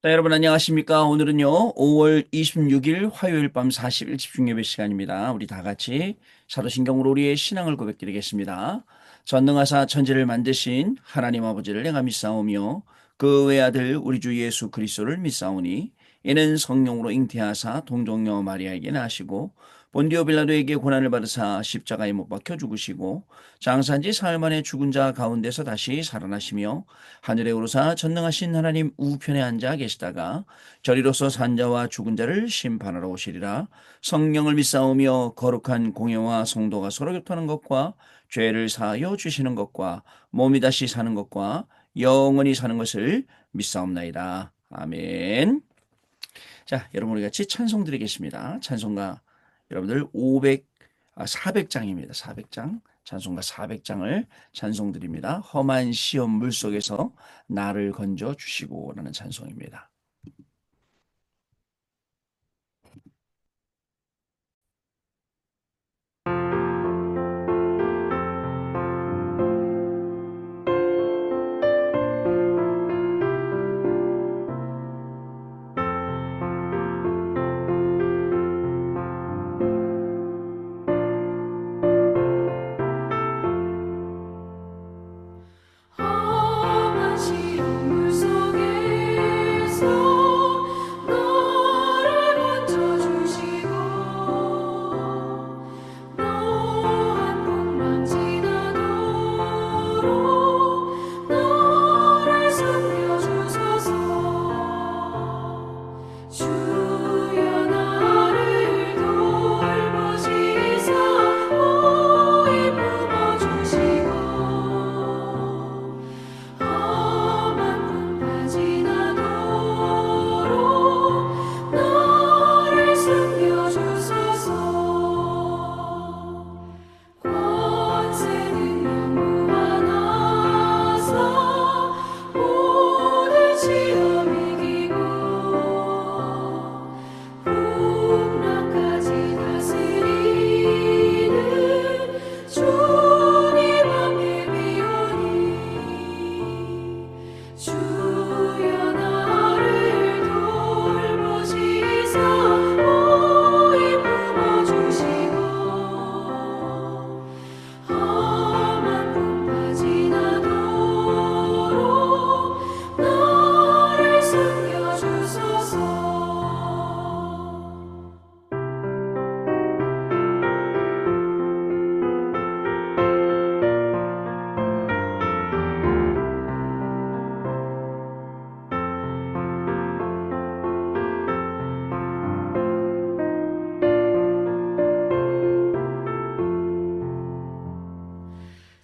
자, 여러분 안녕하십니까? 오늘은요, 5월 26일 화요일 밤 40일 집중예배 시간입니다. 우리 다 같이 사도신경으로 우리의 신앙을 고백드리겠습니다. 전능하사 천지를 만드신 하나님 아버지를 내가 믿사오며 그 외아들 우리 주 예수 그리스도를 믿사오니 이는 성령으로 잉태하사 동정녀 마리아에게 나시고 본디오 빌라도에게 고난을 받으사 십자가에 못 박혀 죽으시고 장사한 지 사흘 만에 죽은 자 가운데서 다시 살아나시며 하늘에 오르사 전능하신 하나님 우편에 앉아 계시다가 저리로서 산자와 죽은 자를 심판하러 오시리라. 성령을 믿사오며 거룩한 공예와 성도가 서로 교통하는 것과 죄를 사하여 주시는 것과 몸이 다시 사는 것과 영원히 사는 것을 믿사옵나이다. 아멘. 자, 여러분 우리 같이 찬송 드리겠습니다. 찬송가 여러분들 400장입니다. 400장. 찬송가 400장을 찬송 드립니다. 험한 시험 물속에서 나를 건져 주시고라는 찬송입니다. 험한 시험 물속에서 너를 건져주시고 노한 풍랑 지나도록 너를 숨겨주소서. 주여 나를 돌보시사 오히 품어주시고 험한 풍파 지나도록 너를 숨겨주소서. 권세는 무한하사 모든 시험 이기고 풍랑까지 다스리는 주님 앞에 비오니 주여 나를 돌보시사 오히 품어주시고 험한 풍파 지나도록 너를 숨겨주소서.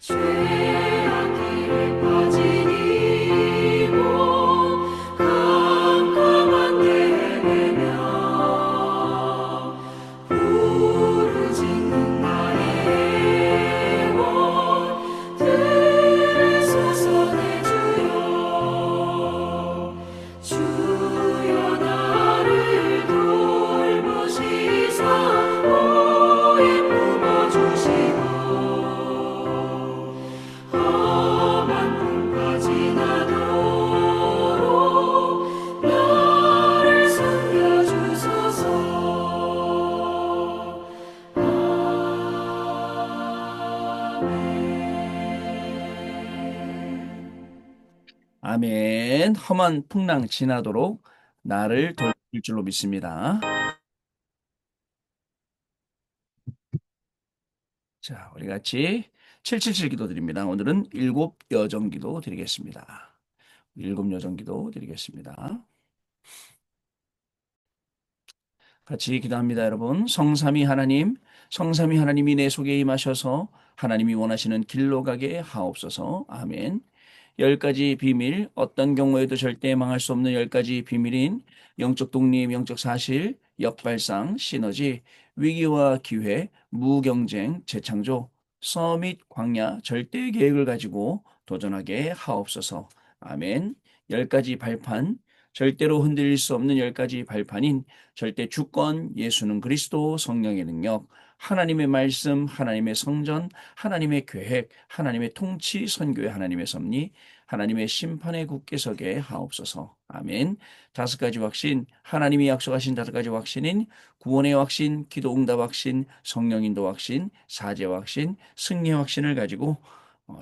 죄악 길에 빠진 이몸 캄캄한 데에 매며 부르짖는 나의 영혼 들으소서 내 주여. 주여 나를 돌보시사 오히 품어주시고 험한 풍파 지나도록 나를 숨겨주소서. 아멘. 험한 풍랑 지나도록 나를 돌볼 줄로 믿습니다. 자, 우리 같이 777 기도 드립니다. 오늘은 일곱 여정 기도 드리겠습니다. 일곱 여정 기도 드리겠습니다. 같이 기도합니다, 여러분. 성삼위 하나님, 성삼위 하나님이 내 속에 임하셔서 하나님이 원하시는 길로 가게 하옵소서. 아멘. 10가지 비밀, 어떤 경우에도 절대 망할 수 없는 10가지 비밀인 영적 독립, 영적 사실, 역발상, 시너지, 위기와 기회, 무경쟁, 재창조, 서밋, 광야, 절대 계획을 가지고 도전하게 하옵소서. 아멘. 10가지 발판, 절대로 흔들릴 수 없는 10가지 발판인 절대 주권, 예수는 그리스도, 성령의 능력, 하나님의 말씀, 하나님의 성전, 하나님의 계획, 하나님의 통치, 선교의 하나님의 섭리, 하나님의 심판에 굳게 서게 하옵소서. 아멘. 다섯 가지 확신, 하나님이 약속하신 다섯 가지 확신인 구원의 확신, 기도 응답 확신, 성령 인도 확신, 사제 확신, 승리 확신을 가지고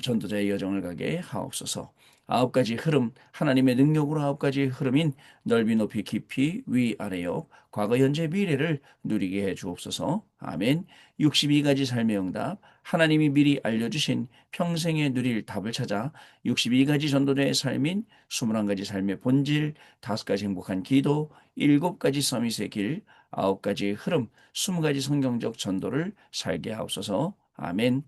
전도자의 여정을 가게 하옵소서. 아홉 가지 흐름, 하나님의 능력으로 아홉 가지 흐름인 넓이, 높이, 깊이, 위, 아래요. 과거, 현재, 미래를 누리게 해 주옵소서. 아멘. 62가지 삶의 응답, 하나님이 미리 알려주신 평생에 누릴 답을 찾아 62가지 전도자의 삶인 21가지 삶의 본질, 5가지 행복한 기도, 7가지 서밋의 길, 9가지 흐름, 20가지 성경적 전도를 살게 하옵소서. 아멘.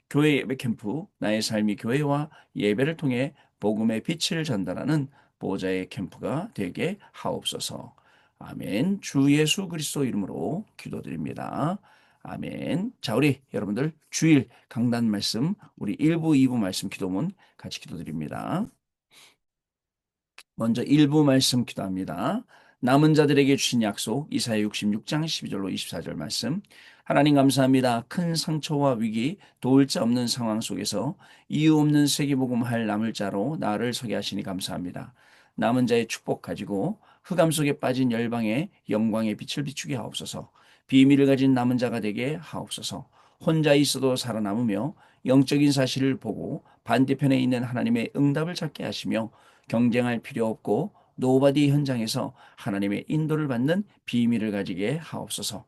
교회 예배 캠프, 나의 삶이 교회와 예배를 통해 복음의 빛을 전달하는 보호자의 캠프가 되게 하옵소서. 아멘. 주 예수 그리스도 이름으로 기도드립니다. 아멘. 자, 우리 여러분들 주일 강단 말씀, 우리 1부, 2부 말씀 기도문 같이 기도드립니다. 먼저 1부 말씀 기도합니다. 남은 자들에게 주신 약속 이사야 66장 12절로 24절 말씀. 하나님 감사합니다. 큰 상처와 위기, 도울 자 없는 상황 속에서 이유 없는 세계복음 할 남을 자로 나를 서게 하시니 감사합니다. 남은 자의 축복 가지고 흑암 속에 빠진 열방의 영광의 빛을 비추게 하옵소서. 비밀을 가진 남은 자가 되게 하옵소서. 혼자 있어도 살아남으며 영적인 사실을 보고 반대편에 있는 하나님의 응답을 찾게 하시며 경쟁할 필요 없고 노바디 현장에서 하나님의 인도를 받는 비밀을 가지게 하옵소서.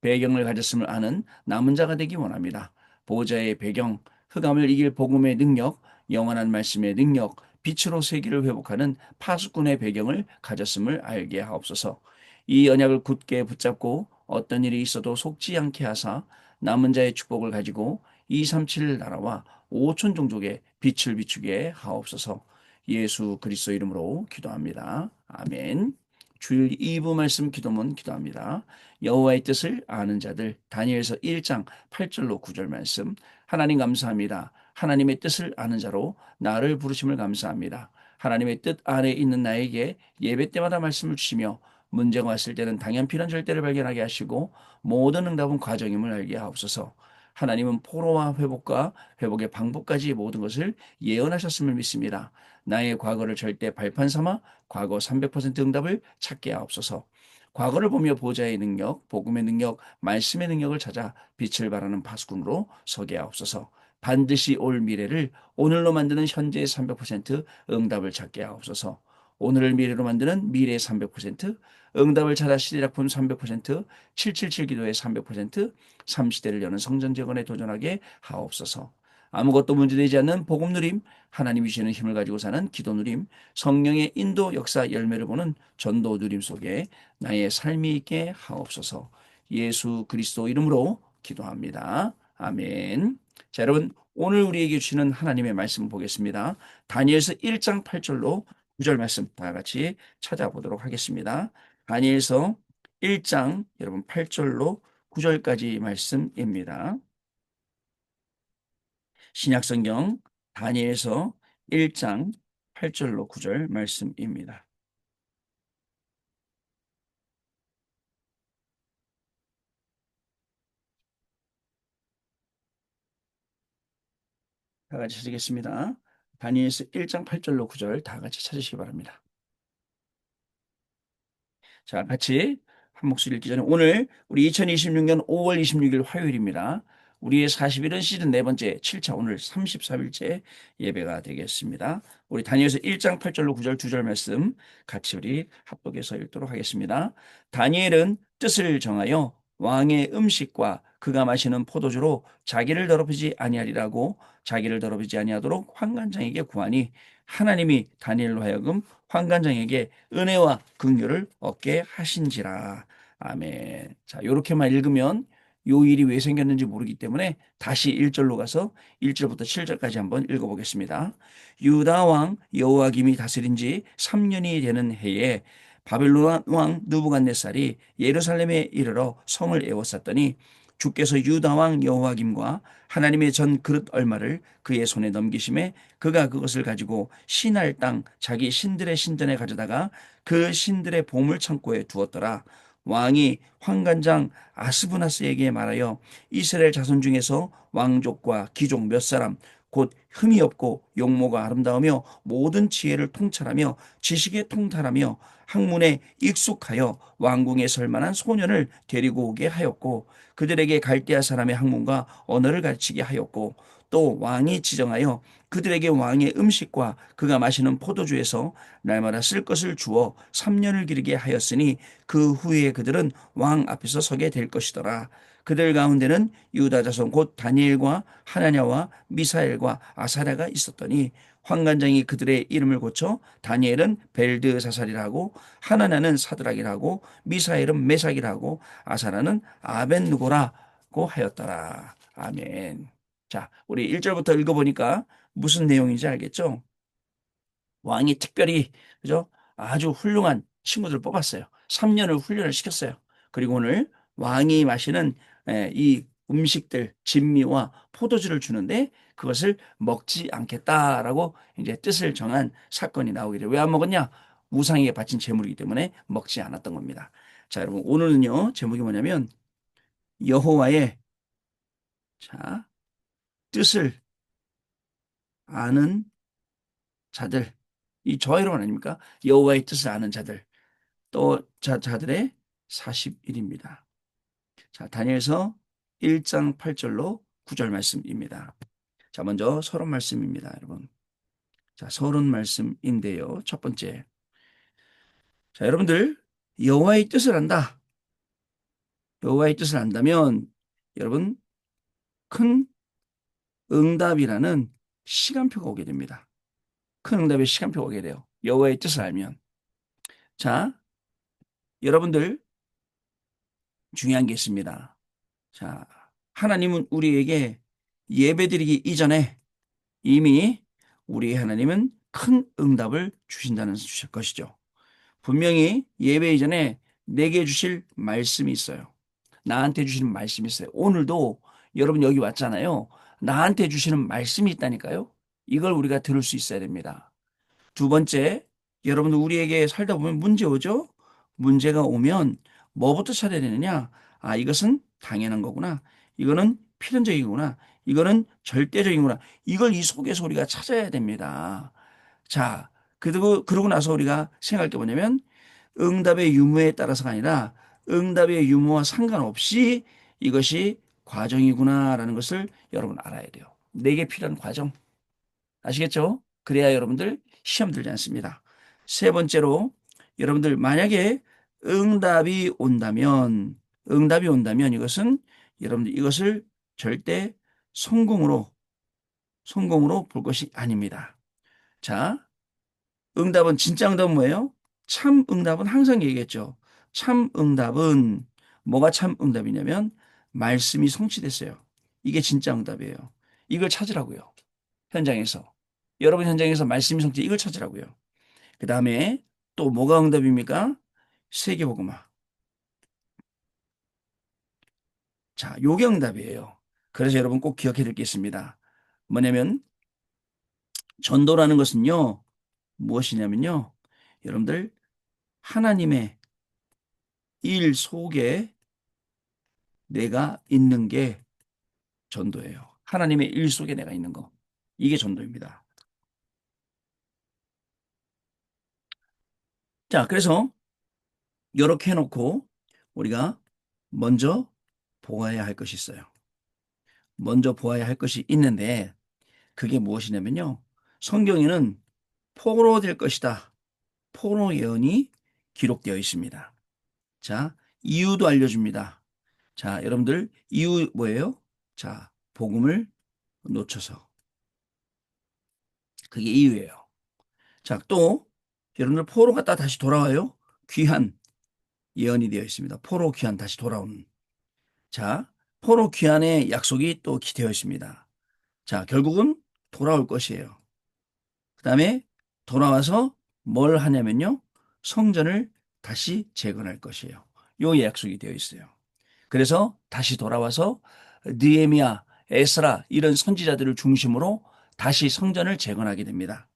배경을 가졌음을 아는 남은 자가 되기 원합니다. 보호자의 배경, 흑암을 이길 복음의 능력, 영원한 말씀의 능력, 빛으로 세계를 회복하는 파수꾼의 배경을 가졌음을 알게 하옵소서. 이 언약을 굳게 붙잡고 어떤 일이 있어도 속지 않게 하사 남은 자의 축복을 가지고 237 나라와 5천 종족의 빛을 비추게 하옵소서. 예수 그리스도 이름으로 기도합니다. 아멘. 주일 2부 말씀 기도문 기도합니다. 여호와의 뜻을 아는 자들 다니엘서 1장 8절로 9절 말씀. 하나님 감사합니다. 하나님의 뜻을 아는 자로 나를 부르심을 감사합니다. 하나님의 뜻 안에 있는 나에게 예배 때마다 말씀을 주시며 문제가 왔을 때는 당연 필요한 절대를 발견하게 하시고 모든 응답은 과정임을 알게 하옵소서. 하나님은 포로와 회복과 회복의 방법까지 모든 것을 예언하셨음을 믿습니다. 나의 과거를 절대 발판 삼아 과거 300% 응답을 찾게 하옵소서. 과거를 보며 보좌의 능력, 복음의 능력, 말씀의 능력을 찾아 빛을 발하는 파수꾼으로 서게 하옵소서. 반드시 올 미래를 오늘로 만드는 현재의 300% 응답을 찾게 하옵소서. 오늘을 미래로 만드는 미래의 300%, 응답을 찾아 시대작품 300%, 777 기도의 300%, 3시대를 여는 성전재건에 도전하게 하옵소서. 아무것도 문제되지 않는 복음 누림, 하나님이 주시는 힘을 가지고 사는 기도 누림, 성령의 인도 역사 열매를 보는 전도 누림 속에 나의 삶이 있게 하옵소서. 예수 그리스도 이름으로 기도합니다. 아멘. 자, 여러분 오늘 우리에게 주시는 하나님의 말씀 보겠습니다. 다니엘서 1장 8절로 9절 말씀 다 같이 찾아보도록 하겠습니다. 다니엘서 1장 여러분 8절로 9절까지 말씀입니다. 신약성경 다니엘서 1장 8절로 9절 말씀입니다. 다 같이 찾겠습니다. 다니엘서 1장 8절로 9절 다 같이 찾으시기 바랍니다. 자, 같이 한 목소리 읽기 전에 오늘 우리 2026년 5월 26일 화요일입니다. 우리의 40일은 시즌 네 번째 7차 오늘 33일째 예배가 되겠습니다. 우리 다니엘서 1장 8절로 9절 2절 말씀 같이 우리 합독해서 읽도록 하겠습니다. 다니엘은 뜻을 정하여 왕의 음식과 그가 마시는 포도주로 자기를 더럽히지 아니하리라고 자기를 더럽히지 아니하도록 환관장에게 구하니 하나님이 다니엘로 하여금 환관장에게 은혜와 긍휼을 얻게 하신지라. 아멘. 자, 요렇게만 읽으면 요 일이 왜 생겼는지 모르기 때문에 다시 1절로 가서 1절부터 7절까지 한번 읽어보겠습니다. 유다 왕 여호와김이 다스린 지 3년이 되는 해에 바벨론 왕 느부갓네살이 예루살렘에 이르러 성을 에워쌌더니 주께서 유다 왕 여호와김과 하나님의 전 그릇 얼마를 그의 손에 넘기심에 그가 그것을 가지고 신할 땅 자기 신들의 신전에 가져다가 그 신들의 보물 창고에 두었더라. 왕이 환관장 아스부나스에게 말하여 이스라엘 자손 중에서 왕족과 귀족 몇 사람 곧 흠이 없고 용모가 아름다우며 모든 지혜를 통찰하며 지식에 통달하며 학문에 익숙하여 왕궁에 설 만한 소년을 데리고 오게 하였고 그들에게 갈대아 사람의 학문과 언어를 가르치게 하였고 또 왕이 지정하여 그들에게 왕의 음식과 그가 마시는 포도주에서 날마다 쓸 것을 주어 3년을 기르게 하였으니 그 후에 그들은 왕 앞에서 서게 될 것이더라. 그들 가운데는 유다 자손 곧 다니엘과 하나냐와 미사엘과 아사랴가 있었더니 환관장이 그들의 이름을 고쳐 다니엘은 벨드사살이라고 하나냐는 사드락이라고 미사엘은 메삭이라고 아사랴는 아벤누고라고 하였더라. 아멘. 자, 우리 1절부터 읽어보니까 무슨 내용인지 알겠죠? 왕이 특별히 그죠? 아주 훌륭한 친구들 뽑았어요. 3년을 훈련을 시켰어요. 그리고 오늘 왕이 마시는 이 음식들, 진미와 포도주를 주는데 그것을 먹지 않겠다라고 이제 뜻을 정한 사건이 나오게 돼요. 왜 안 먹었냐? 우상에게 바친 제물이기 때문에 먹지 않았던 겁니다. 자, 여러분 오늘은요 제목이 뭐냐면 여호와의 자 뜻을 아는 자들, 이 저희론 아닙니까? 여호와의 뜻을 아는 자들, 또 자들의 40일입니다. 자, 다니엘서 1장 8절로 9절 말씀입니다. 자, 먼저 서론 말씀입니다, 여러분. 자, 서론 말씀인데요. 첫 번째. 자, 여러분들 여호와의 뜻을 안다. 여호와의 뜻을 안다면 여러분 큰 응답이라는 시간표가 오게 됩니다. 큰 응답의 시간표가 오게 돼요. 여호와의 뜻을 알면. 자, 여러분들 중요한 게 있습니다. 자, 하나님은 우리에게 예배드리기 이전에 이미 우리 하나님은 큰 응답을 주신다는 주실 것이죠. 분명히 예배 이전에 내게 주실 말씀이 있어요. 나한테 주시는 말씀이 있어요. 오늘도 여러분 여기 왔잖아요. 나한테 주시는 말씀이 있다니까요. 이걸 우리가 들을 수 있어야 됩니다. 두 번째, 여러분들 우리에게 살다 보면 문제 오죠? 문제가 오면 뭐부터 찾아야 되느냐? 아, 이것은 당연한 거구나. 이거는 필연적이구나. 이거는 절대적이구나. 이걸 이 속에서 우리가 찾아야 됩니다. 자, 그러고 나서 우리가 생각할 게 뭐냐면 응답의 유무에 따라서가 아니라 응답의 유무와 상관없이 이것이 과정이구나라는 것을 여러분 알아야 돼요. 내게 필요한 과정. 아시겠죠? 그래야 여러분들 시험 들지 않습니다. 세 번째로 여러분들 만약에 응답이 온다면 이것은 여러분들 이것을 절대 성공으로 볼 것이 아닙니다. 자, 진짜 응답은 뭐예요? 참 응답은 항상 얘기했죠. 참 응답은 뭐가 참 응답이냐면 말씀이 성취됐어요. 이게 진짜 응답이에요. 이걸 찾으라고요. 현장에서. 여러분 현장에서 말씀이 성취 이걸 찾으라고요. 그 다음에 또 뭐가 응답입니까? 세계복음화. 자, 요게 응답이에요. 그래서 여러분 꼭 기억해야 될 게 있습니다. 뭐냐면 전도라는 것은요. 무엇이냐면요. 여러분들 하나님의 일 속에 내가 있는 게 전도예요. 하나님의 일 속에 내가 있는 거. 이게 전도입니다. 자, 그래서 이렇게 해놓고 우리가 먼저 보아야 할 것이 있어요. 먼저 보아야 할 것이 있는데 그게 무엇이냐면요. 성경에는 포로될 것이다. 포로 예언이 기록되어 있습니다. 자, 이유도 알려줍니다. 자, 여러분들 이유 뭐예요? 자, 복음을 놓쳐서. 그게 이유예요. 자, 또 여러분들 포로 갔다 다시 돌아와요. 귀한 예언이 되어 있습니다. 포로 귀환 다시 돌아오는. 자, 포로 귀환의 약속이 또 기되어 있습니다. 자, 결국은 돌아올 것이에요. 그 다음에 돌아와서 뭘 하냐면요. 성전을 다시 재건할 것이에요. 요 약속이 되어 있어요. 그래서 다시 돌아와서 느헤미야, 에스라 이런 선지자들을 중심으로 다시 성전을 재건하게 됩니다.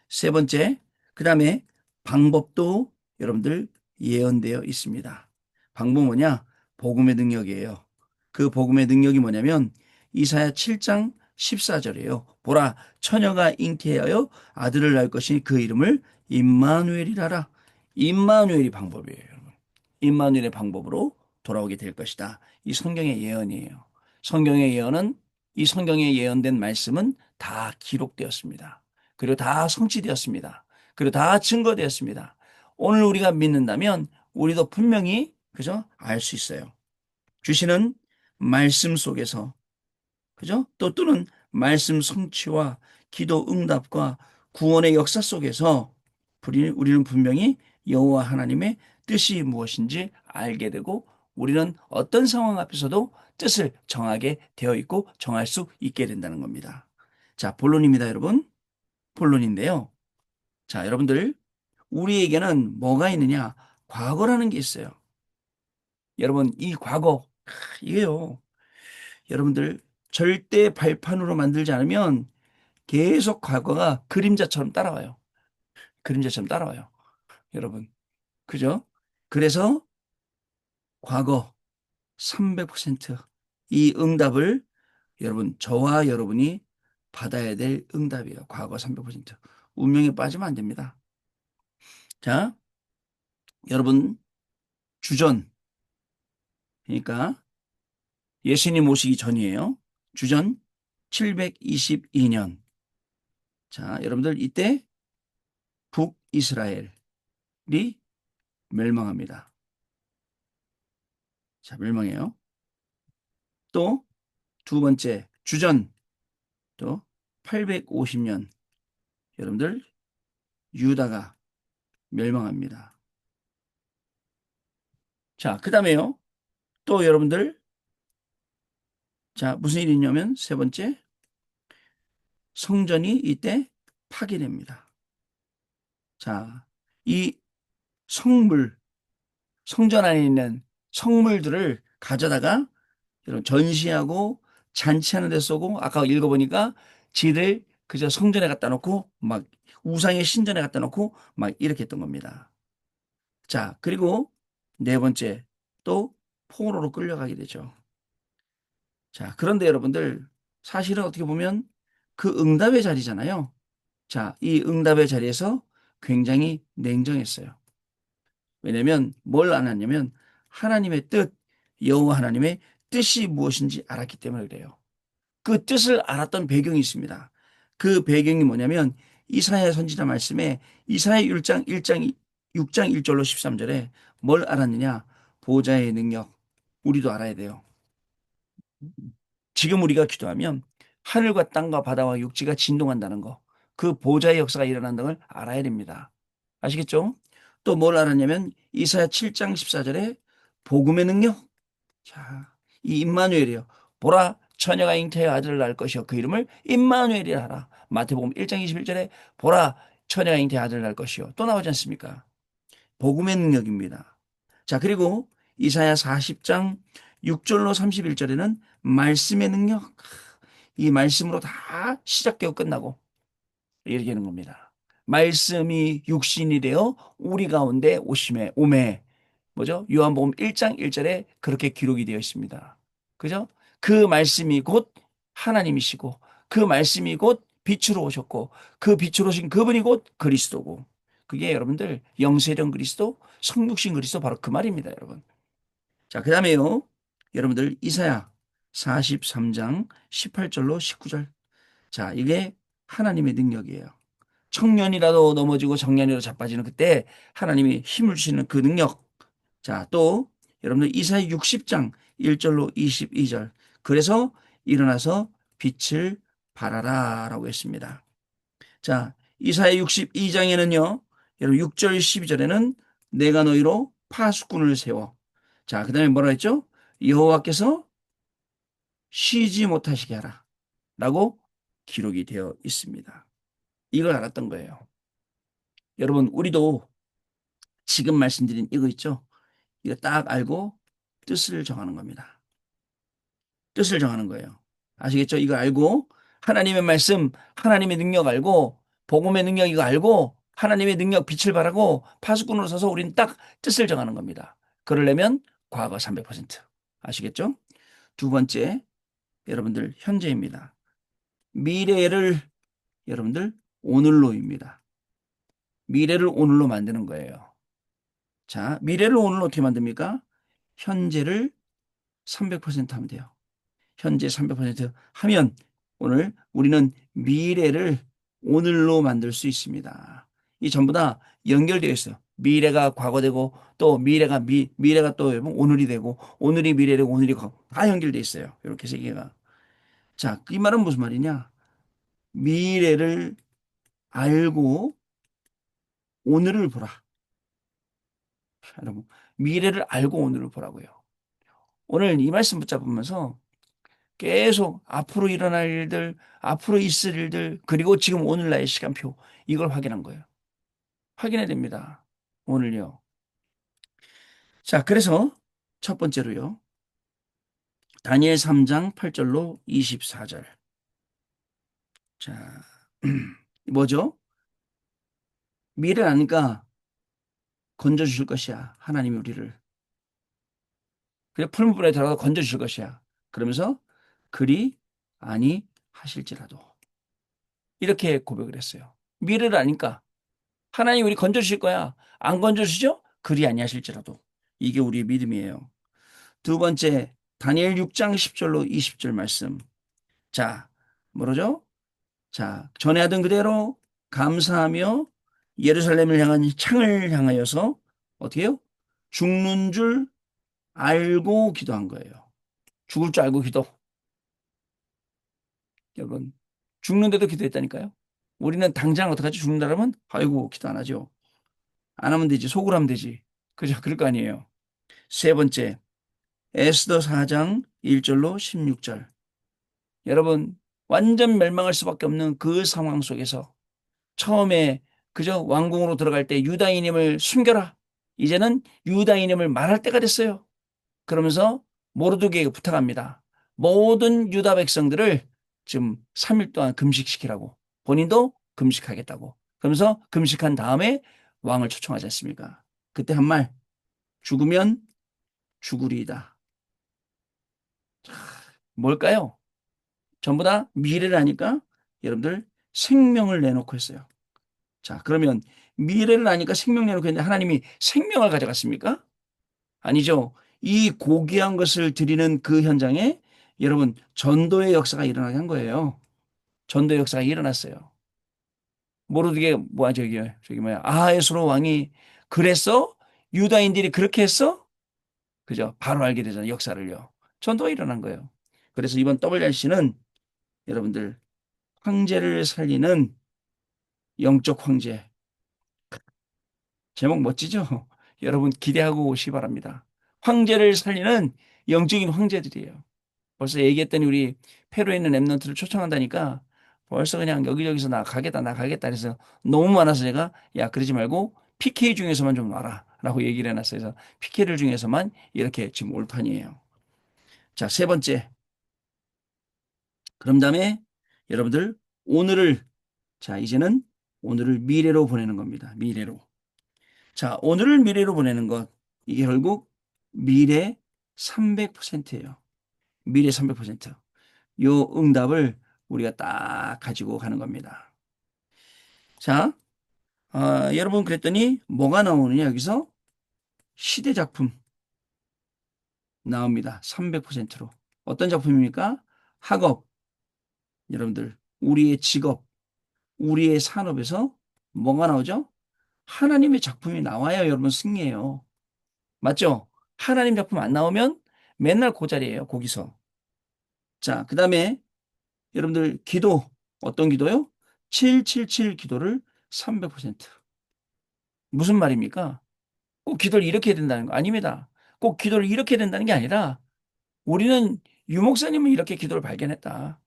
세 번째, 그 다음에 방법도 여러분들 예언되어 있습니다. 방법 뭐냐? 복음의 능력이에요. 그 복음의 능력이 뭐냐면 이사야 7장 14절이에요. 보라, 처녀가 잉태하여 아들을 낳을 것이니 그 이름을 임마누엘이라라. 임마누엘이 방법이에요, 여러분. 임마누엘의 방법으로 돌아오게 될 것이다. 이 성경의 예언이에요. 성경의 예언은, 이 성경에 예언된 말씀은 다 기록되었습니다. 그리고 다 성취되었습니다. 그리고 다 증거되었습니다. 오늘 우리가 믿는다면 우리도 분명히, 그죠? 알 수 있어요. 주시는 말씀 속에서, 그죠? 또는 말씀 성취와 기도 응답과 구원의 역사 속에서 우리는 분명히 여호와 하나님의 뜻이 무엇인지 알게 되고, 우리는 어떤 상황 앞에서도 뜻을 정하게 되어 있고 정할 수 있게 된다는 겁니다. 자, 본론입니다, 여러분. 본론인데요. 자, 여러분들, 우리에게는 뭐가 있느냐? 과거라는 게 있어요. 여러분, 이 과거, 이게요. 여러분들, 절대 발판으로 만들지 않으면 계속 과거가 그림자처럼 따라와요. 그림자처럼 따라와요. 여러분. 그죠? 그래서 과거 300%이 응답을 여러분, 저와 여러분이 받아야 될 응답이에요. 과거 300%. 운명에 빠지면 안 됩니다. 자, 여러분, 주전. 그러니까 예수님 오시기 전이에요. 주전 722년. 자, 여러분들 이때 북이스라엘이 멸망합니다. 자, 멸망해요. 또 두 번째 주전 또 850년 여러분들 유다가 멸망합니다. 자, 그다음에요. 또 여러분들 자, 무슨 일이 있냐면 세 번째 성전이 이때 파괴됩니다. 자, 이 성물 성전 안에 있는 성물들을 가져다가 여러분 전시하고 잔치하는 데 쓰고, 아까 읽어보니까 지들 그저 성전에 갖다 놓고 막 우상의 신전에 갖다 놓고 막 이렇게 했던 겁니다. 자, 그리고 네 번째 또 포로로 끌려가게 되죠. 자, 그런데 여러분들 사실은 어떻게 보면 그 응답의 자리잖아요. 자, 이 응답의 자리에서 굉장히 냉정했어요. 왜냐면 뭘 알았냐면 하나님의 뜻, 여호와 하나님의 뜻이 무엇인지 알았기 때문에 그래요. 그 뜻을 알았던 배경이 있습니다. 그 배경이 뭐냐면 이사야 선지자 말씀에 이사야 1장 6장 1절로 13절에 뭘 알았느냐? 보좌의 능력. 우리도 알아야 돼요. 지금 우리가 기도하면 하늘과 땅과 바다와 육지가 진동한다는 거, 그 보좌의 역사가 일어난다는 걸 알아야 됩니다. 아시겠죠? 또 뭘 알았냐면 이사야 7장 14절에 복음의 능력. 자, 이 임마누엘이요. 보라, 처녀가 잉태하여 아들을 낳을 것이요 그 이름을 임마누엘이라 하라. 마태복음 1장 21절에 보라, 처녀가 잉태하여 아들을 낳을 것이요. 또 나오지 않습니까? 복음의 능력입니다. 자, 그리고 이사야 40장 6절로 31절에는 말씀의 능력. 이 말씀으로 다 시작되고 끝나고 이렇게 하는 겁니다. 말씀이 육신이 되어 우리 가운데 오매. 뭐죠? 요한복음 1장 1절에 그렇게 기록이 되어 있습니다. 그죠? 그 말씀이 곧 하나님이시고 그 말씀이 곧 빛으로 오셨고 그 빛으로 오신 그분이 곧 그리스도고, 그게 여러분들 영세령 그리스도, 성육신 그리스도, 바로 그 말입니다, 여러분. 자, 그다음에요. 여러분들 이사야 43장 18절로 19절. 자, 이게 하나님의 능력이에요. 청년이라도 넘어지고 정년이라도 자빠지는 그때 하나님이 힘을 주시는 그 능력. 자, 또 여러분들 이사야 60장 1절로 22절. 그래서 일어나서 빛을 발하라라고 했습니다. 자, 이사야 62장에는요. 여러분 6절 12절에는 내가 너희로 파수꾼을 세워. 자, 그다음에 뭐라 했죠? 여호와께서 쉬지 못하시게 하라 라고 기록이 되어 있습니다. 이걸 알았던 거예요. 여러분, 우리도 지금 말씀드린 이거 있죠? 이거 딱 알고 뜻을 정하는 겁니다. 뜻을 정하는 거예요. 아시겠죠? 이거 알고 하나님의 말씀, 하나님의 능력 알고 복음의 능력 이거 알고 하나님의 능력 빛을 발하고 파수꾼으로 서서 우리는 딱 뜻을 정하는 겁니다. 그러려면 과거 300%. 아시겠죠? 두 번째, 여러분들 현재입니다. 미래를 여러분들 오늘로입니다. 미래를 오늘로 만드는 거예요. 자, 미래를 오늘로 어떻게 만듭니까? 현재를 300% 하면 돼요. 현재 300% 하면 오늘 우리는 미래를 오늘로 만들 수 있습니다. 이 전부 다 연결되어 있어요. 미래가 과거되고 또 미래가 또 오늘이 되고 오늘이 미래되고 오늘이 과거 다 연결되어 있어요. 이렇게 세 개가. 자, 이 말은 무슨 말이냐? 미래를 알고 오늘을 보라. 여러분, 미래를 알고 오늘을 보라고요. 오늘 이 말씀 붙잡으면서 계속 앞으로 일어날 일들, 앞으로 있을 일들, 그리고 지금 오늘 나의 시간표, 이걸 확인한 거예요. 확인해야 됩니다. 오늘요. 자, 그래서 첫 번째로요. 다니엘 3장 8절로 24절. 자, 뭐죠? 미래를 아니까 건져주실 것이야. 하나님이 우리를. 그래, 푸른 불에 들어가서 건져주실 것이야. 그러면서 그리 아니 하실지라도. 이렇게 고백을 했어요. 미래를 아니까. 하나님 우리 건져주실 거야. 안 건져주시죠? 그리 아니하실지라도. 이게 우리의 믿음이에요. 두 번째, 다니엘 6장 10절로 20절 말씀. 자, 뭐라죠? 자, 전에 하던 그대로 감사하며 예루살렘을 향한 창을 향하여서 어떻게 해요? 죽는 줄 알고 기도한 거예요. 죽을 줄 알고 기도. 여러분, 죽는데도 기도했다니까요. 우리는 당장 어떡하지? 죽는다라면 아이고 기도 안 하죠. 안 하면 되지. 속으로 하면 되지. 그죠? 그럴 거 아니에요. 세 번째, 에스더 4장 1절로 16절. 여러분, 완전 멸망할 수밖에 없는 그 상황 속에서 처음에 그저 왕궁으로 들어갈 때 유다인임을 숨겨라. 이제는 유다인임을 말할 때가 됐어요. 그러면서 모르드게에게 부탁합니다. 모든 유다 백성들을 지금 3일 동안 금식시키라고. 본인도 금식하겠다고. 그러면서 금식한 다음에 왕을 초청하지 않습니까? 그때 한 말, 죽으면 죽으리이다. 뭘까요? 전부 다 미래를 아니까 여러분들 생명을 내놓고 했어요. 자, 그러면 미래를 아니까 생명 내놓고 했는데 하나님이 생명을 가져갔습니까? 아니죠. 이 고귀한 것을 드리는 그 현장에 여러분 전도의 역사가 일어나게 한 거예요. 전도의 역사가 일어났어요. 모르게 뭐야 저기 뭐야 아하스로 왕이 그랬어? 유다인들이 그렇게 했어? 그죠? 바로 알게 되잖아요. 역사를요. 전도가 일어난 거예요. 그래서 이번 WRC는 여러분들 황제를 살리는 영적 황제. 제목 멋지죠? 여러분 기대하고 오시기 바랍니다. 황제를 살리는 영적인 황제들이에요. 벌써 얘기했더니 우리 페루에 있는 랩런트를 초청한다니까 벌써 그냥 여기저기서 나 가겠다 나 가겠다 그래서 너무 많아서 제가 야 그러지 말고 PK 중에서만 좀 놔라 라고 얘기를 해놨어요. 그래서 PK를 중에서만 이렇게 지금 올 판이에요. 자, 세 번째. 그럼 다음에 여러분들 오늘을 자 이제는 오늘을 미래로 보내는 겁니다. 미래로. 자, 오늘을 미래로 보내는 것 이게 결국 미래 300%예요. 미래 300%. 요 응답을 우리가 딱 가지고 가는 겁니다. 자, 여러분 그랬더니 뭐가 나오느냐 여기서 시대작품 나옵니다. 300%로. 어떤 작품입니까? 학업, 여러분들 우리의 직업, 우리의 산업에서 뭐가 나오죠? 하나님의 작품이 나와야 여러분 승리해요. 맞죠? 하나님 작품 안 나오면 맨날 그 자리예요. 거기서. 자, 그 다음에 여러분들 기도 어떤 기도요? 777 기도를 300%. 무슨 말입니까? 꼭 기도를 이렇게 해야 된다는 거 아닙니다. 꼭 기도를 이렇게 해야 된다는 게 아니라 우리는 유 목사님은 이렇게 기도를 발견했다.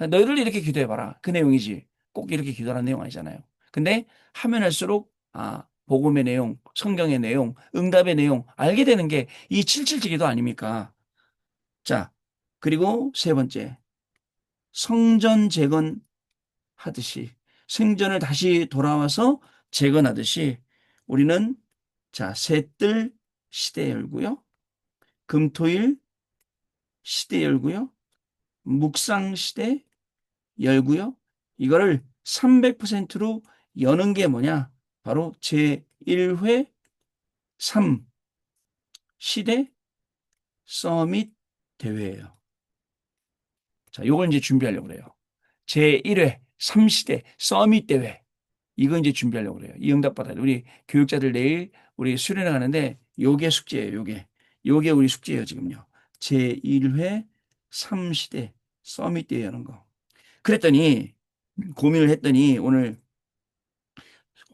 너희들 이렇게 기도해봐라. 그 내용이지. 꼭 이렇게 기도하는 내용 아니잖아요. 근데 하면 할수록 복음의 내용, 성경의 내용, 응답의 내용 알게 되는 게 이 777 기도 아닙니까? 자, 그리고 세 번째. 성전 재건하듯이 생전을 다시 돌아와서 재건하듯이 우리는 자, 셋들 시대 열고요. 금토일 시대 열고요. 묵상 시대 열고요. 이거를 300%로 여는 게 뭐냐? 바로 제1회 3 시대 서밋 대회예요. 자, 요걸 이제 준비하려고 그래요. 제1회 3시대 서밋 대회. 이거 이제 준비하려고 그래요. 이 응답 받아야 돼. 우리 교육자들 내일 우리 수련회 가는데 요게 숙제예요. 요게 우리 숙제예요, 지금요. 제1회 3시대 서밋 대회 하는 거. 그랬더니 고민을 했더니 오늘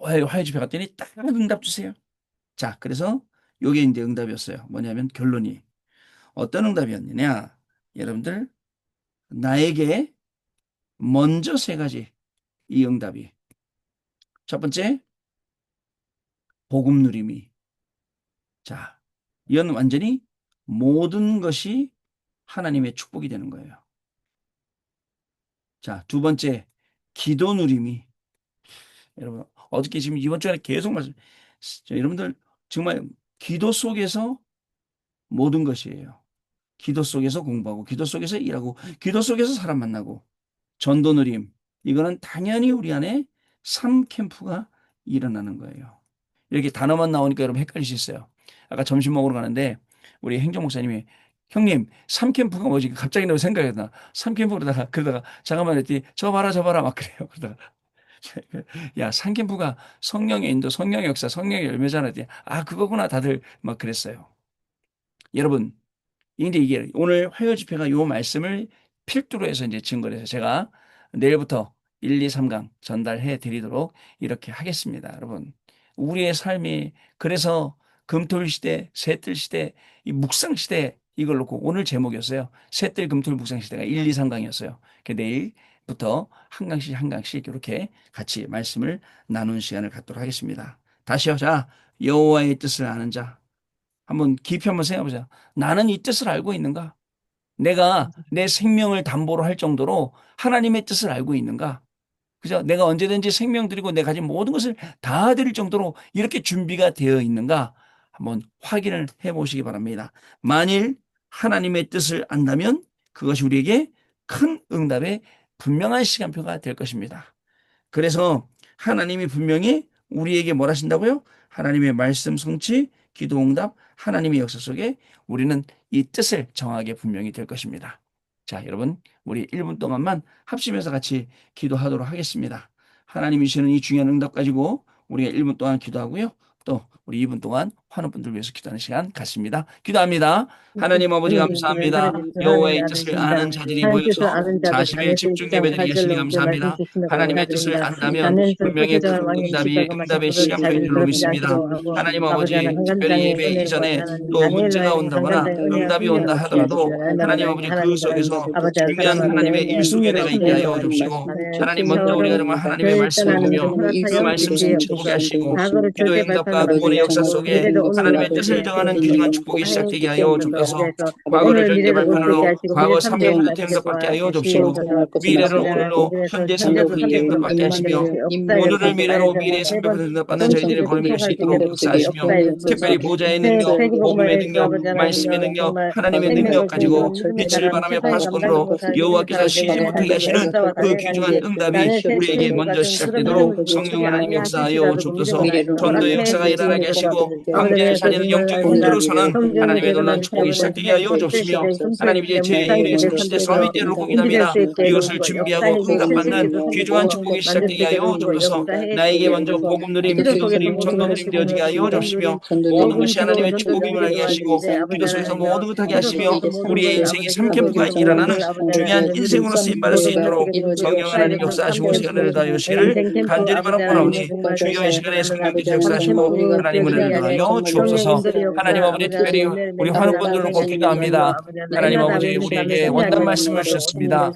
화요 집회 갔더니 딱 응답 주세요. 자, 그래서 요게 이제 응답이었어요. 뭐냐면 결론이 어떤 응답이었느냐? 여러분들 나에게 먼저 세 가지 이 응답이. 첫 번째, 복음 누림이. 자, 이건 완전히 모든 것이 하나님의 축복이 되는 거예요. 자, 두 번째, 기도 누림이. 여러분, 어저께 지금 이번 주에 계속 여러분들 정말 기도 속에서 모든 것이에요. 기도 속에서 공부하고, 기도 속에서 일하고, 기도 속에서 사람 만나고, 전도 누림. 이거는 당연히 우리 안에 삶 캠프가 일어나는 거예요. 이렇게 단어만 나오니까 여러분 헷갈릴 수 있어요. 아까 점심 먹으러 가는데 우리 행정 목사님이 형님 삼캠프가 뭐지? 갑자기 너 생각이 나. 삼캠프 그러다가 잠깐만 했더니 저 봐라 막 그래요. 그러다가 야 삼캠프가 성령의 인도, 성령의 역사, 성령의 열매잖아. 아 그거구나 다들 막 그랬어요. 여러분 근데 이게 오늘 화요 집회가 요 말씀을 필두로 해서 이제 증거를 해서 제가 내일부터 1, 2, 3강 전달해 드리도록 이렇게 하겠습니다. 여러분, 우리의 삶이 그래서 금토일 시대, 새뜰 시대, 이 묵상 시대 이걸 놓고 오늘 제목이었어요. 새뜰 금토일 묵상 시대가 1, 2, 3강이었어요. 내일부터 한 강씩 한 강씩 이렇게 같이 말씀을 나눈 시간을 갖도록 하겠습니다. 다시요. 자, 여호와의 뜻을 아는 자. 한번 깊이 한번 생각해 보세요. 나는 이 뜻을 알고 있는가? 내가 내 생명을 담보로 할 정도로 하나님의 뜻을 알고 있는가? 그죠? 내가 언제든지 생명 드리고 내가 가진 모든 것을 다 드릴 정도로 이렇게 준비가 되어 있는가? 한번 확인을 해 보시기 바랍니다. 만일 하나님의 뜻을 안다면 그것이 우리에게 큰 응답의 분명한 시간표가 될 것입니다. 그래서 하나님이 분명히 우리에게 뭘 하신다고요? 하나님의 말씀 성취, 기도 응답, 하나님의 역사 속에 우리는 이 뜻을 정하게 분명히 될 것입니다. 자, 여러분, 우리 1분 동안만 합심해서 같이 기도하도록 하겠습니다. 하나님이 주시는 이 중요한 응답 가지고 우리가 1분 동안 기도하고요. 또 우리 2분 동안 환우분들 위해서 기도하는 시간 갖습니다. 기도합니다. 하나님 아버지 감사합니다. 여호와의 뜻을 아는 자들이 하나님 뜻을 모여서 아는 자들 40일 집중 예배드리게 하시니 감사합니다. 하나님의 뜻을 안다면 분명히 큰 응답의 시간표인 줄로 믿습니다. 하나님 아버지 특별히 예배 이전에 또 문제가 온다거나 응답이 온다 하더라도 하나님 아버지 그 속에서 중요한 하나님의 일수계대가 있게 하여 주시고 하나님 먼저 우리가 정말 하나님의 말씀을 보며 그 말씀 성취하게 하시고 기도 응답과 구원의 역사 속에 하나님의 뜻을 정하는 귀중한 축복이 시작되게 하여 주옵소서. 과거를 절대 발판으로 과거 300% 응답받게 하여 주옵시고 미래를 오늘로 현재 300% 응답받게 하시며 오늘을 미래로 미래의 300% 응답받는 저희들을 거듭낼 수 있도록 역사하시며 특별히 보좌의 능력, 복음의 능력, 말씀의 능력, 하나님의 능력 가지고 빛을 바람에 파수꾼으로 여호와께서 쉬지 못하게 하시는 그 귀중한 응답이 우리에게 먼저 시작되도록 성령 하나님 역사하여 주옵소서. 전도의 역사가 일어나게 하시고 황제의 자녀는 영적 군대로 서는 하나님의 놀라운 축복이 시작되게 하여 주옵시며 하나님 이제 제1회 30대 서밋대를 놓고 기도합니다. 이것을 준비하고 응답받는 귀중한 축복이 시작되게 하여 주옵소서. 나에게 먼저 복음 누림, 기도 누림, 전도 누림 되어지게 하여 주옵시며 모든 것이 하나님의 축복임을 알게 하시고 기도 속에서 모든 것 하게 하시며 우리의 인생이 삼캠프가 일어나는 중요한 인생으로 쓰임받을 수 있도록 성령 하나님 역사하시고 시간을 다하여 시를 간절히 바라보나오니 주여 이 시간에 성령께서 역사하시고 하나님 은혜를 더하여 주옵소서. 하나님 아버지 특별히 우리 환우분들로 꼭 기도합니다. 하나님 아버지 우리에게 원단 말씀을 주셨습니다.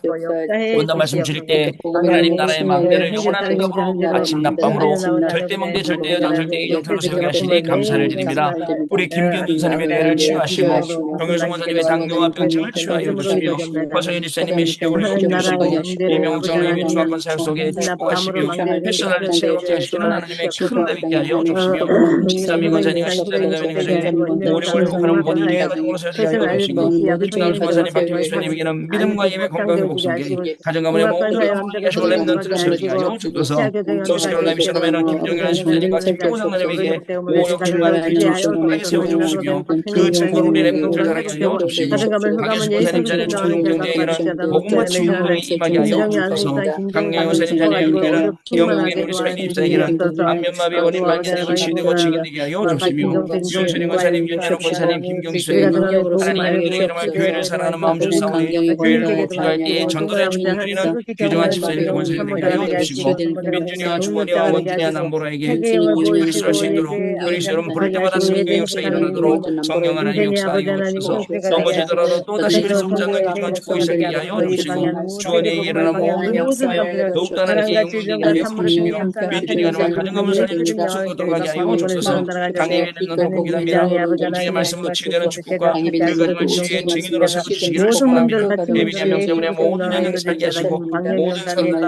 원단 말씀 드릴 때 하나님 나라의 망대를 영원한 응답으로 아침 낮밤으로 절대 망대 절대 여정 절대 이정표로 세우게 하시니 감사를 드립니다. 우리 김기현 전사님의 뇌를 치유하시고 정효성 원사님의 당뇨와 병증을 치유하여 주시며 허성일 집사님의 시력을 회복해 주시고 이명욱 장로님의 중화권 사역 속에 축복하시며 패션을 치료하시는 하나님의 큰 은혜 있게 하여 주시며 진삼이 권사님과 신자는 자매님 가정에 우리 회복하는 모든 일에 가정으로서 하여 주시고 특별히 주마사님 박기민 수님에게는 믿음과 예배 건강 회복 성계 가정 가문의 모든 가문을 하시고 렘넌트를 세우게 하여 주옵소서. 노스캐롤라임 시노메는 김종현 집사님과 김종상 나님에게 오역 충만을 빛으로 충분하게 세워주시며 그 증거로 우리 렘넌트를 자라게 하여 주시고 강예수 권사님 자녀 중동 경제에게는 복음과 치유를 임하게 하여 주옵소서. 강예호 사님 자녀에게는 영국인 우리 소연이 집사에게는 안면마비 원인 만년되고 치유되고 증인되게 하여 주시며 유영수님 권사님 윤현옥 권사님 김경수에게는 하나님 영들에게 정말 교회를 사랑하는 마음 주사오니 교회를 보고 기도할 때에 전도자 축복 드리는 귀중한 집사님들 권사님들에게 하여 주시고 민준이와 주원이와 원준이와 남보라에게 오직 그리스도할 수 있도록 그리스도 여러분 부를 때마다 성경의 역사 일어나도록 성령 하나님 역사하여 주옵소서. 넘어지더라도 또다시 그리스도 붙잡는 귀중한 축복이 있게 하여 주시고 주원이에게 일어난 모든 것을 더욱더 하나님께 영광 되게 하여 주시며 민준이가 정말 가정 가문 살리는 축복 속으로 들어가게 하여 주옵소서. 강예의 렘넌트 기도합니다. 공중의 말씀으로 치유되는 축복과 그 가정을 치유의 증인으로 세워주시기를 소원합니다. 예비리 한 명 때문에 모든 영향을 살게 하시고 모든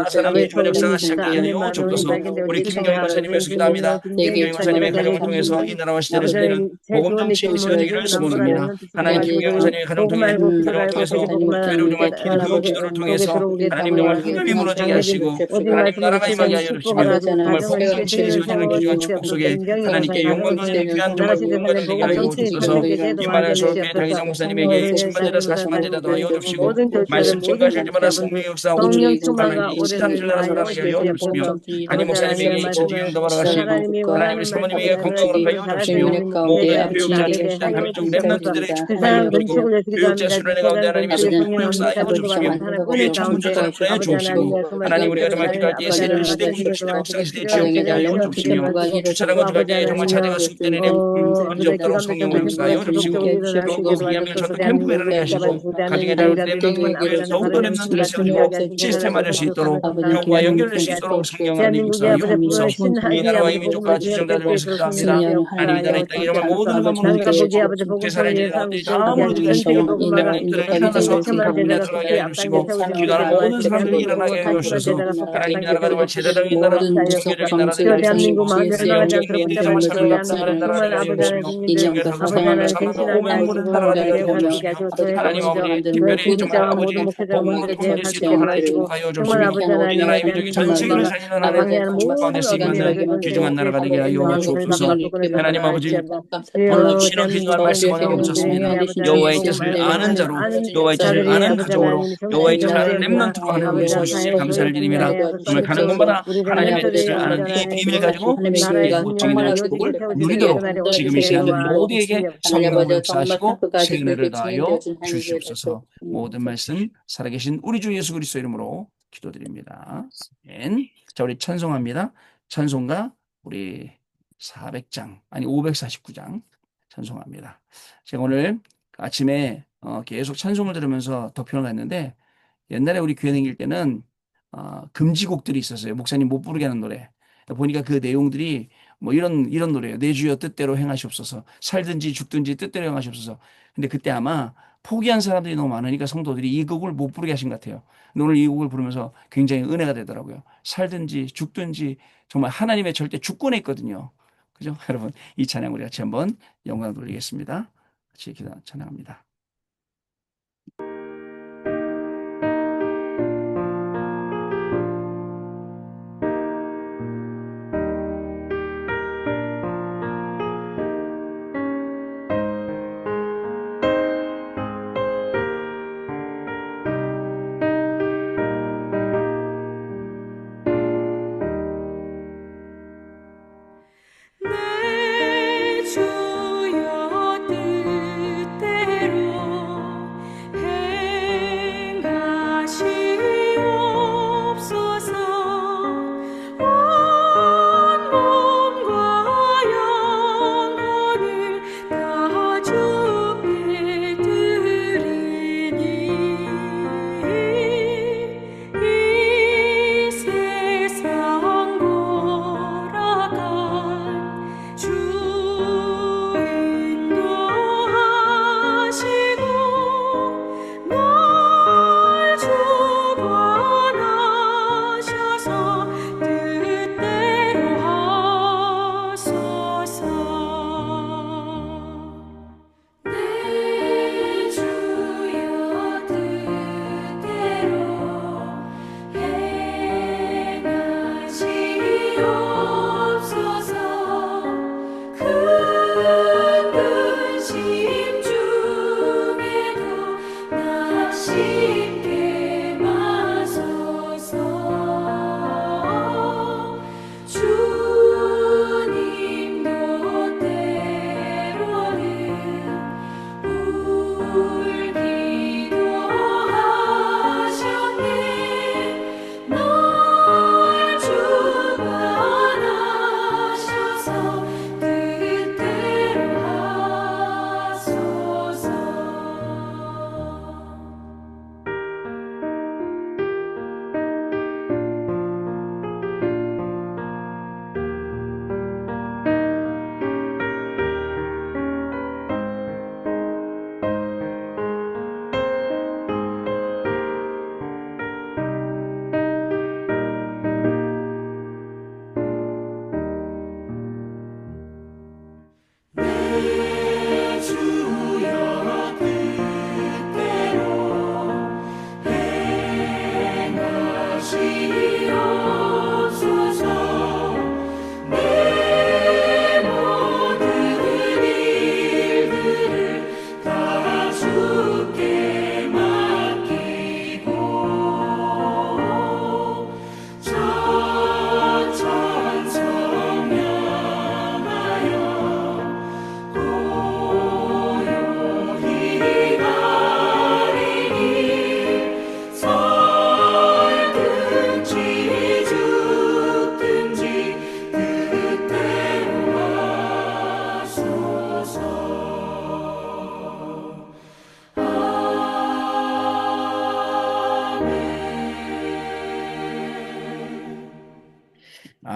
사람의 주원 역사가 시작되게 하여 주옵소서. 우리 김경희 권사님의 기도합니다. 김경희 권사님의 가정을 통해서 이 나라와 시대를 살리는 복음 정치인이 세워지기를 소원합니다. 하나님 김경희 권사님의 가정을 통해서 교회를 정말 그 기도를 통해서 하나님 정말 흑암이 무너지게 하시고 하나님 나라가 임하게 하여 주시며 정말 복음 정치인이 세워지는 귀중한 축복 속에 하나님께 영광 돌리는 귀한 정말 복음가정 되게 하여 주옵소서. 이만한 서울교회 장희정 목사님에게 1000만 제다 40만 제다도 하여 주시고 말씀 증거하실 때마다 성령의 역사 5천 23일 나라 살아나게 하여 주시며 한임 목사님에게 진지경 더 바라가시고 하나님 우리 사모님에게 건강으로 하여 주시며 모든 교육자 중시자 가민족 렘넌트들에게 축복하여 주시고 교육자 수련회 가운데 하나님의 성령 역사하여 주시며 우리의 청문조사를 보내어 주시고 하나님 우리가 정말 기도할 때에 세대 시대 군도 시대 국상 시대 지역되게 하여 주시며 주차장 건축할 때에 정말 차대가 수입되는 일에 문제 없도록 성령을 역사하여 주시고 또 비하면 전도 캠프에 일어나게 하시고 가정의 렘넌트를 더욱더 렘넌트를 세우시고 시스템화될 수 있도록 병과 연결될 수 있도록 성령 하나님 역사하여 주옵소서. 이 나라와 이 민족과 지정자들 위해서 기도합니다. 하나님 이 나라의 땅에 정말 모든 것만 묵히시고 제사를 지내는 것들이 다 무너지게 하시며 렘넌트를 일어나서 가문에 들어가게 해주시고 기도하는 모든 사람들이 일어나게 해주셔서 하나님 이 나라가 정말 제대적인 나라 종교적인 나라 되게 해주시고 영적인 이들이 정말 삶을 감당하는 나라 되게 해주시며 증거하고 사랑하며 사랑하고 오면 모든 나라가 되게 해주시며 하나님 아버지 특별히 정말 아버지 복음으로 통일될 수 있도록 하나님 축복하여 주시며 이 나라의 민족이 전 세계를 살리는 하나님의 축복 가운데 쓰임받는 귀중한 나라가 되게 하여 주옵소서. 하나님 아버지 오늘도 신원 기도할 말씀 언어로 묻혔습니다. 여호와의 뜻을 아는 자로 여호와의 뜻을 아는 가족으로 여호와의 뜻을 아는 렘넌트로 하나님 주시니 감사를 드립니다. 정말 가는 곳마다 하나님의 뜻을 아는 이 비밀 가지고 세계의 증인의 축복을 누리도록 지금 이 시간 모두에게 성령을 역사하시고 새 은혜를 다하여 주시옵소서. 모든 말씀 살아계신 우리 주 예수 그리스도 이름으로 기도드립니다. 아멘. 자, 우리 찬송합니다. 찬송가 우리 400장 아니 549장 찬송합니다. 제가 오늘 아침에 계속 찬송을 들으면서 덕평을 갔는데 옛날에 우리 교회 다닐 때는 금지곡들이 있었어요. 목사님 못 부르게 하는 노래. 보니까 그 내용들이 뭐 이런 노래예요. 내 주여 뜻대로 행하시옵소서. 살든지 죽든지 뜻대로 행하시옵소서. 근데 그때 아마 포기한 사람들이 너무 많으니까 성도들이 이 곡을 못 부르게 하신 것 같아요. 근데 오늘 이 곡을 부르면서 굉장히 은혜가 되더라고요. 살든지 죽든지 정말 하나님의 절대 주권에 있거든요. 그죠? 여러분 이 찬양 우리 같이 한번 영광 돌리겠습니다. 같이 기도 찬양합니다. 내 주여 뜻대로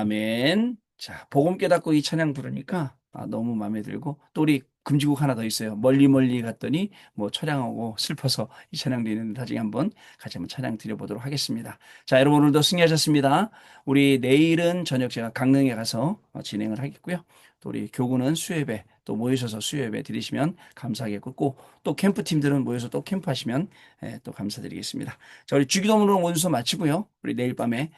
아멘. 자, 복음 깨닫고 이 찬양 부르니까 너무 마음에 들고 또 우리 금지곡 하나 더 있어요. 멀리 멀리 갔더니 뭐 찬양하고 슬퍼서 이 찬양 드리는데 나중에 한번 같이 한번 찬양 드려보도록 하겠습니다. 자, 여러분 오늘도 승리하셨습니다. 우리 내일은 저녁 제가 강릉에 가서 진행을 하겠고요. 또 우리 교구는 수요예배 또 모이셔서 수요예배 드리시면 감사하겠고 또 캠프팀들은 모여서 또 캠프하시면 또 감사드리겠습니다. 자, 우리 주기도문으로 원수 마치고요. 우리 내일 밤에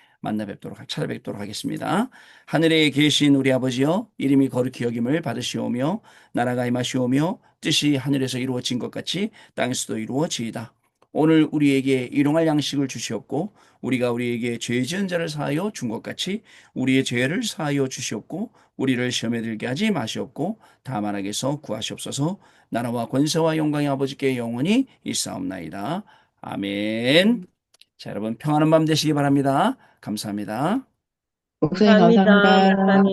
찾아뵙도록 하겠습니다. 하늘에 계신 우리 아버지여, 이름이 거룩히 여김을 받으시오며, 나라가 임하시오며, 뜻이 하늘에서 이루어진 것 같이 땅에서도 이루어지이다. 오늘 우리에게 일용할 양식을 주시옵고, 우리가 우리에게 죄 지은 자를 사하여 준 것 같이 우리의 죄를 사하여 주시옵고, 우리를 시험에 들게 하지 마시옵고, 다만 악에서 구하시옵소서. 나라와 권세와 영광이 아버지께 영원히 있사옵나이다. 아멘. 자, 여러분 평안한 밤 되시기 바랍니다. 감사합니다. 목사님 감사합니다, 감사합니다. 목사님.